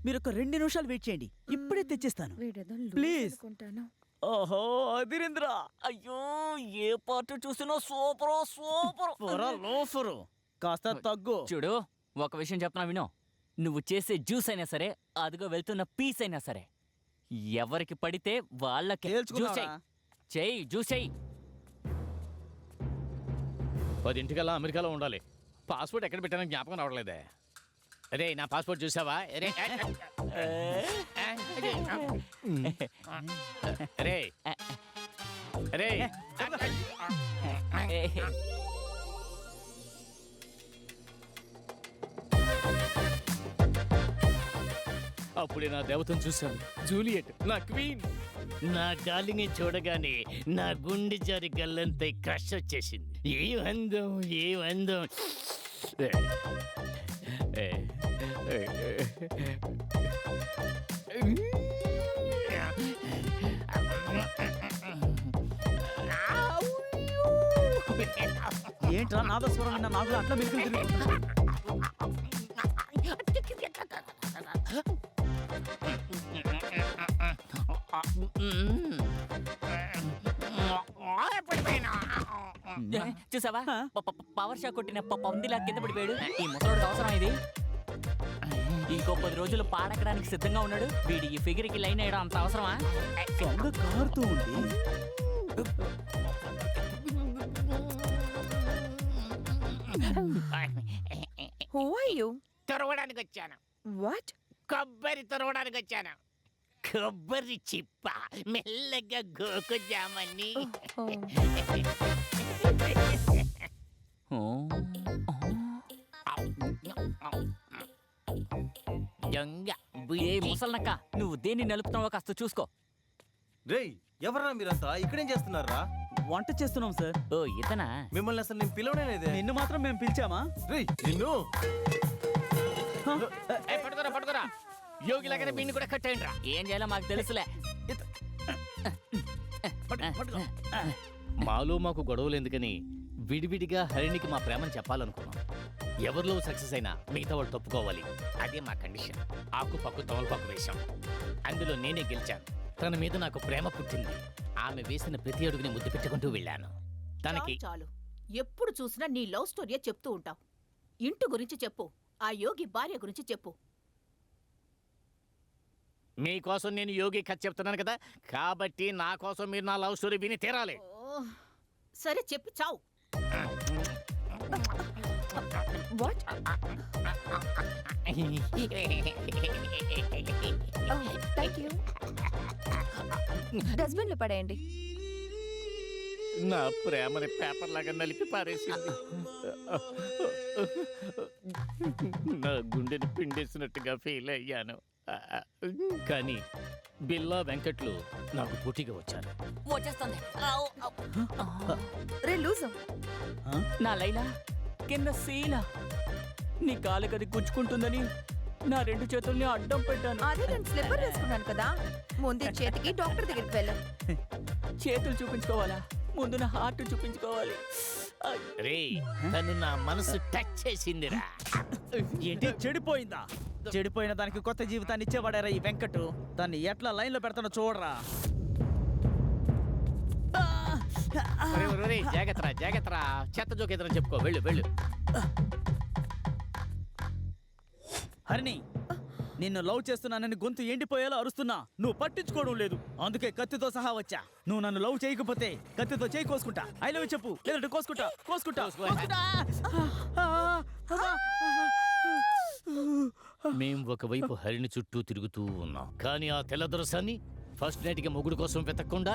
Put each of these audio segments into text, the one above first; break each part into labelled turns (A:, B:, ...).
A: మీరు ఒక 2 నిమిషాలు వెయిట్ చేయండి, ఇప్పుడే తెచ్చిస్తాను. ప్లీజ్.
B: ఓహో అదిరింద్ర, అయ్యో ఏ పార్ట్ చూసినా సూపర్
A: లోఫరు కాస్త తగ్గు.
B: చూడు, ఒక విషయం చెప్తున్నా విను. నువ్వు చేసే జ్యూస్ అయినా సరే, అదిగో వెళ్తున్న పీస్ అయినా సరే, ఎవరికి పడితే వాళ్ళకి జ్యూస్ చెయ్యి, జ్యూస్ చెయ్యి.
C: 10 అమెరికాలో ఉండాలి. పాస్పోర్ట్ ఎక్కడ పెట్టానని జ్ఞాపకం రావట్లేదే. అరే నా పాస్పోర్ట్ చూసావా? అరే అరే అరే అప్పుడే నా దేవతను చూశాను, జూలియట్, నా క్వీన్. నా డార్లింగ్ చూడగానే నా గుండె జారి గల్లంతా క్రష్ వచ్చేసింది. ఏ అందం.
A: ఏంట్రా నాదస్వరం విన్న నాకు అట్లా మెలుకులు తిరుగుతుంది.
B: చూసావా, పవర్ షాక్ కొట్టిన పందిలా కింద పడిపోయాడు. ఈ ముసలోడికి అవసరం ఇది. ఇంకో 10 రోజులు పాడకడానికి సిద్ధంగా ఉన్నాడు. వీడి ఈ ఫిగర్ కి లైన్ వేయడం అంత అవసరమా?
A: కారుతూ ఉంది.
D: Who are you?
C: తొరవడానికి వచ్చాను.
D: What?
C: కొబ్బరి తొరవడానికి వచ్చాను. కొబ్బరి చిప్ప మెల్లగా గోకుజామని.
B: ఏ ముసలనక్క, నువ్వు దేన్ని నలుపుతున్నావో కాస్త చూసుకో.
E: రేయ్, ఎవరా మీరంతా ఇక్కడేం చేస్తున్నారా?
A: వంట చేస్తున్నాం సార్.
B: ఓ ఇతనా?
E: మిమ్మల్ని అసలు నేను పిలవనే లేదే.
A: నిన్ను మాత్రం మేము పిలిచామా?
E: రేయ్ నిన్ను
C: పట్టుకోరా యోగి లాగానే బిన్ని కూడా కట్టేయండి రా.
B: ఏం చేయాలో మాకు తెలుసులే.
C: మాలో మాకు గొడవలు ఎందుకని విడివిడిగా హరిణికి మా ప్రేమను చెప్పాలనుకున్నాం. ఎవరిలో సక్సెస్ అయినా మిగతా వాళ్ళు తప్పుకోవాలి, అదే మా కండిషన్. ఆకు పక్కు తమలపాకు వేశాం, అందులో నేనే గెలిచాను. తన మీద నాకు ప్రేమ పుట్టింది. ఆమె వేసిన ప్రతి అడుగుని ముద్దు పెట్టుకుంటూ వెళ్ళాను. తనకి
F: చాలు, ఎప్పుడు చూసినా నీ లవ్ స్టోరీయే చెప్తూ ఉంటావు. ఇంటి గురించి చెప్పు, ఆ యోగి భార్య గురించి చెప్పు.
C: మీకోసం నేను యోగి కథ చెప్తున్నాను కదా, కాబట్టి నా కోసం మీరు నా లవ్ స్టోరీ విని తీరాలి.
F: సరే చెప్పి చావు.
D: What? Thank you. డస్ట్బిన్ లో పడేయండి.
C: నా ప్రేమని పేపర్ లాగా నలిపి పారేసింది. నా గుండెని పిండేసినట్టుగా ఫీల్ అయ్యాను. కానీ బిల్లా వెంకట్లు నాకు పోటీగా వచ్చారు.
B: వచ్చేస్తుంది.
D: రే లూజు.
B: నా లైలా కింద శీల, నీ కాలుకది గుచ్చుకుంటుందని నా 2 చేతుల్ని అడ్డం పెట్టాను.
D: అదే నేను స్లిప్పర్ వేసుకున్నాను కదా. ముందు చేతికి డాక్టర్ దగ్గరికి వెళ్ళు.
B: చేతులు చూపించుకోవాలా? ముందు నా హార్ట్ చూపించుకోవాలి.
C: రే, తను నా మనసు టచ్ చేసిందిరా.
A: ఏంటి చెడిపోయిందా? చెడిపోయిన దానికి కొత్త జీవితాన్ని ఇచ్చేవాడారా ఈ వెంకట్. దాన్ని ఎట్లా లైన్ లో పెడతానో చూడరా.
C: జాగ్రత్త, చెత్త జోకేదని చెప్పుకో. వెళ్ళు.
A: హరిణి, నిన్ను లవ్ చేస్తున్నానని గొంతు ఎండిపోయేలా అరుస్తున్నా నువ్వు పట్టించుకోవడం లేదు. అందుకే కత్తితో సహా వచ్చా. నువ్వు నన్ను లవ్ చేయకపోతే కత్తితో చేయి కోసుకుంటా. ఐ లవ్ చెప్పు, లేదంటే కోసుకుంటా.
C: మేం ఒకవైపు హరిణి చుట్టూ తిరుగుతూ ఉన్నాం, కానీ ఆ తెల్లదొరసాన్ని ఫస్ట్ నైట్కి మొగుడు కోసం వెతకకుండా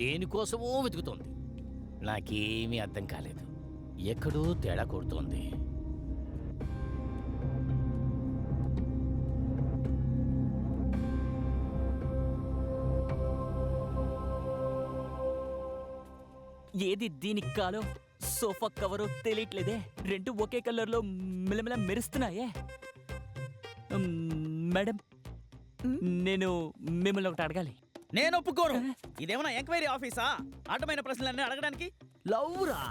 C: దేనికోసమో వెతుకుతోంది. నాకేమీ అర్థం కాలేదు. ఎక్కడో తేడా కొడుతోంది.
B: ఏది దీనికి కాలో సోఫా కవరో తెలియట్లేదే. 2 ఒకే కలర్లో మిలమిల మెరుస్తున్నాయే. మేడం, నేను మిమ్మల్ని ఒకటి అడగాలి.
A: నేను ఒప్పుకోను. ఇదేమన్నా ఎంక్వైరీ ఆఫీసా? అడ్డమైన ప్రశ్నలన్నీ అడగడానికి. లవ్ రా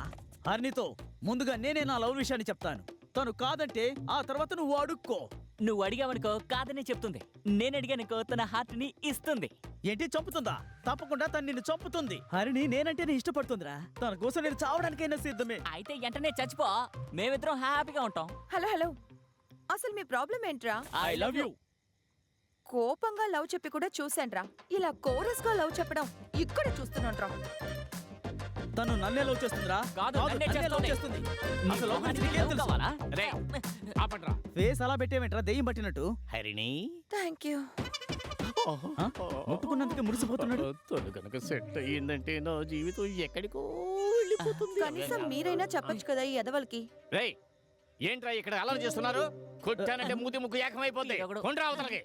A: హరిణితో ముందుగా నేనే నా లవ్ విషయాన్ని చెప్తాను. తను కాదంటే ఆ తర్వాత నువ్వు అడుక్కో.
B: నువ్వు అడిగావనుకో కాదని చెప్తుంది. నేను అడిగానుకో తన హార్ట్ ని ఇస్తుంది.
A: ఏంటి చంపుతుందా? తప్పకుండా తను నిన్ను చంపుతుంది. హరిణి నేనంటేనే ఇష్టపడుతుందిరా. తన కోసం నేను చావడానికైనా సిద్ధమే.
B: అయితే వెంటనే చచ్చిపో, మేమిద్దరం హ్యాపీగా ఉంటాం.
D: హలో హలో, అసలు మీ ప్రాబ్లం ఏంట్రా?
A: I love you.
D: కోపంగా లవ్ చెప్పి కూడా చూశాన్రా. ఇలా కోరస్ గా లవ్ చెప్పడం ఇక్కడ చూస్తున్నాన్రా.
A: తను నన్నే లవ్ చేస్తుందిరా.
B: కాదు, నన్నే
A: లవ్
B: చేస్తుంది.
A: చేస్తుంది. అసలు లవ్ గురించి నీకేం
B: లవ్
A: తెలుసు?
B: కావాలా?
C: రే ఆపండ్రా.
A: ఫేస్ అలా పెట్టేవేంట్రా దెయ్యం పట్టినట్టు?
C: Harini
D: thank you.
A: ఆ? ముట్టుకున్నందుకే మురిసిపోతున్నాడు.
C: తను కనుక సెట్ అయ్యిందంటే నా జీవితం ఎక్కడికో వెళ్ళిపోతుంది.
D: కనీసం మీరైనా చెప్పొచ్చు కదా ఈ ఎదవలకి.
C: రేయ్ ఏంట్రా ఇక్కడ అలర్ చేస్తున్నారు? కొట్టానంటే మూతి ముక్కు ఏకమైపోద్ది. కొండ్రా అవతలకి.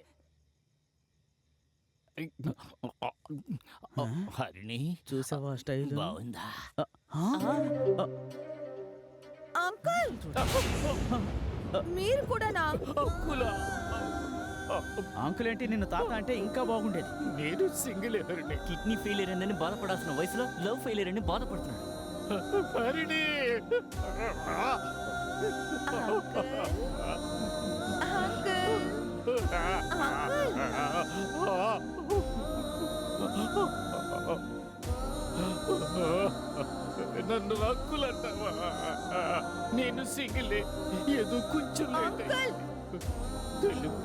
C: హరిణి
A: చూసావా స్టైల్?
C: బాగుందా?
D: అంకుల్, మీరు కూడానా?
A: అంకుల్ ఏంటి నిన్ను తాత అంటే ఇంకా బాగుండేది.
C: నేను సింగిల్ హరిణి.
B: కిడ్నీ ఫెయిలియర్ అని బాధపడాల్సిన వయసులో లవ్ ఫెయిలియర్ అని బాధపడుతున్నాడు.
C: హరిణి నన్ను హక్కులంటావా? నేను సింగిలే, ఏదో కొంచెం లేట్ అయింది. తెలుగు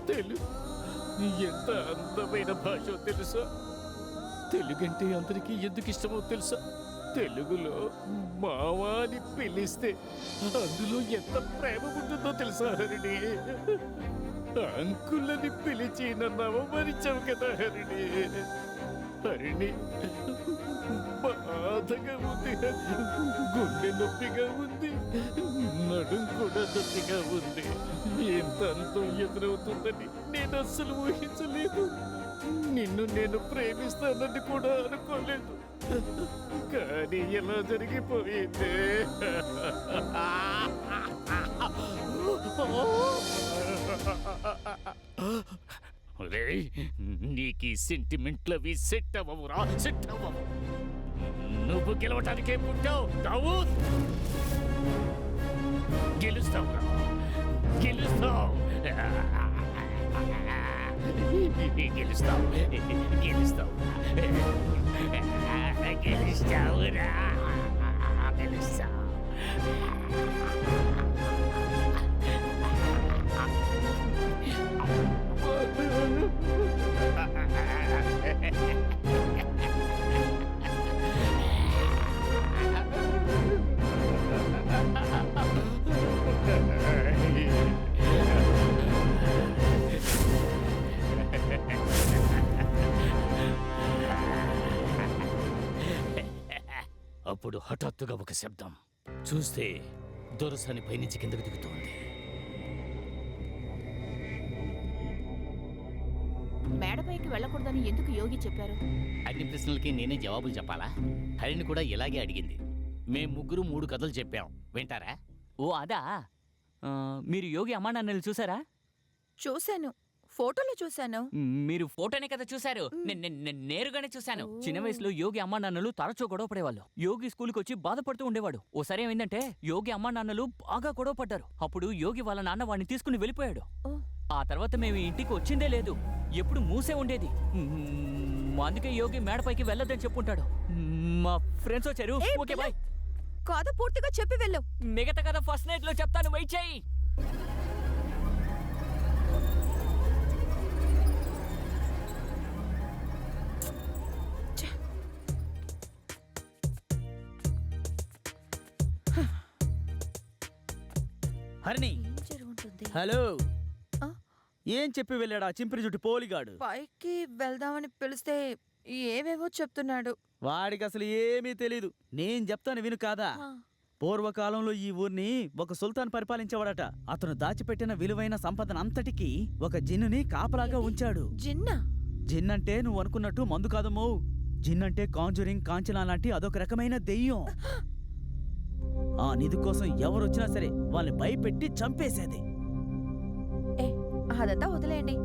C: తెలుగు ఎంత అందమైన భాష తెలుసా? తెలుగంటే అందరికీ ఎందుకు ఇష్టమో తెలుసా? తెలుగులో మావా అని పిలిస్తే అందులో ఎంత ప్రేమ ఉంటుందో తెలుసా హరిణి? అంకులని పిలిచి నన్ను అవమానించావు కదా హరిణి. హరిణి బాధగా ఉంది, గుండె నొప్పిగా ఉంది, నడుం కూడా నొప్పిగా ఉంది. ఎంత అంతం ఎదురవుతుందని నేను అస్సలు ఊహించలేదు. నిన్ను నేను ప్రేమిస్తానని కూడా అనుకోలేదు. కానీ ఎలా జరిగిపోయింది? నీకు సెంటిమెంట్లవి సెట్ అవ్వవురా, సెట్ అవ్వవు. నువ్వు గెలవటానికే పుట్టావు. దావూద్ గెలుస్తావురా, గెలుస్తావు, గెలుస్తావు, గెలుస్తావు, గెలుస్తావురా, గెలుస్తావు. అప్పుడు హఠాత్తుగా ఒక శబ్దం. చూస్తే దొరసాని పైనుంచి కిందకు దిగుతోంది.
F: మేడపైకి వెళ్ళకూడదని ఎందుకు యోగి చెప్పారు?
C: అన్ని ప్రశ్నలకి నేనే జవాబులు చెప్పాలా? హరిణి కూడా ఇలాగే అడిగింది. మేం ముగ్గురు 3 కథలు చెప్పాం, వింటారా?
B: ఓ అదా, మీరు యోగి అమ్మా నాన్నలు చూసారా?
D: చూశాను, ఫోటోలో చూశాను.
B: మీరు ఫోటోనే కదా చూశారు, నేరుగానే చూశాను. చిన్న వయసులో యోగి అమ్మా నాన్నలు తరచూ గొడవ పడేవాళ్ళు. యోగి స్కూల్కి వచ్చి బాధపడుతూ ఉండేవాడు. ఓసారి ఏమైందంటే యోగి అమ్మా నాన్నలు బాగా గొడవ పడ్డారు. అప్పుడు యోగి వాళ్ళ నాన్న వాడిని తీసుకుని వెళ్ళిపోయాడు. ఆ తర్వాత మేము ఇంటికి వచ్చిందే లేదు, ఎప్పుడు మూసే ఉండేది. అందుకే యోగి మేడపైకి వెళ్ళొద్దని చెప్పుంటాడు. మా ఫ్రెండ్స్ వచ్చారు. Okay bye.
D: కథ పూర్తిగా చెప్పి వెళ్ళు.
B: మిగతా కదా ఫస్ట్ నైట్ లో చెప్తాను, వెయిట్ చేయి.
A: హరిణి
D: ఏం జరుగుతుంది?
A: హలో.
D: ఆ?
A: ఏం చెప్పి వెళ్ళాడు ఆ చింపిరి జుట్టు పోలిగాడు?
D: పైకి వెళ్దామని పిలిస్తే ఏవేవో చెప్తున్నాడు.
A: వాడికి అసలు ఏమీ తెలీదు. నేను చెప్తాను విను కాదా. పూర్వకాలంలో ఈ ఊర్ని ఒక సుల్తాన్ పరిపాలించేవాడట. అతను దాచిపెట్టిన విలువైన సంపదనంతటికీ ఒక జిన్నుని కాపలాగా ఉంచాడు.
D: జిన్నా?
A: జిన్నంటే నువ్వు అనుకున్నట్టు మందు కాదమ్మో. జిన్నంటే కాంజురింగ్, కాంచనా లాంటి అదొక రకమైన దెయ్యం. ఆ నిధి కోసం ఎవరొచ్చినా సరే వాళ్ళని భయపెట్టి చంపేసేది.
D: ఏ అదంతా వదిలేయండి.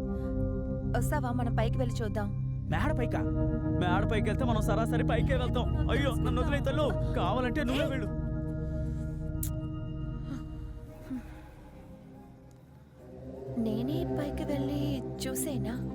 D: వస్తావా, మనం పైకి వెళ్ళి చూద్దాం.
A: మేడపైకా? మేడపైకి వెళ్తే మనం సరాసరి పైకే వెళ్తాం. అయ్యో నన్ను వదిలే తల్లు, కావాలంటే నువ్వే వెళ్ళు.
D: నేనే పైకి వెళ్ళి చూసేనా?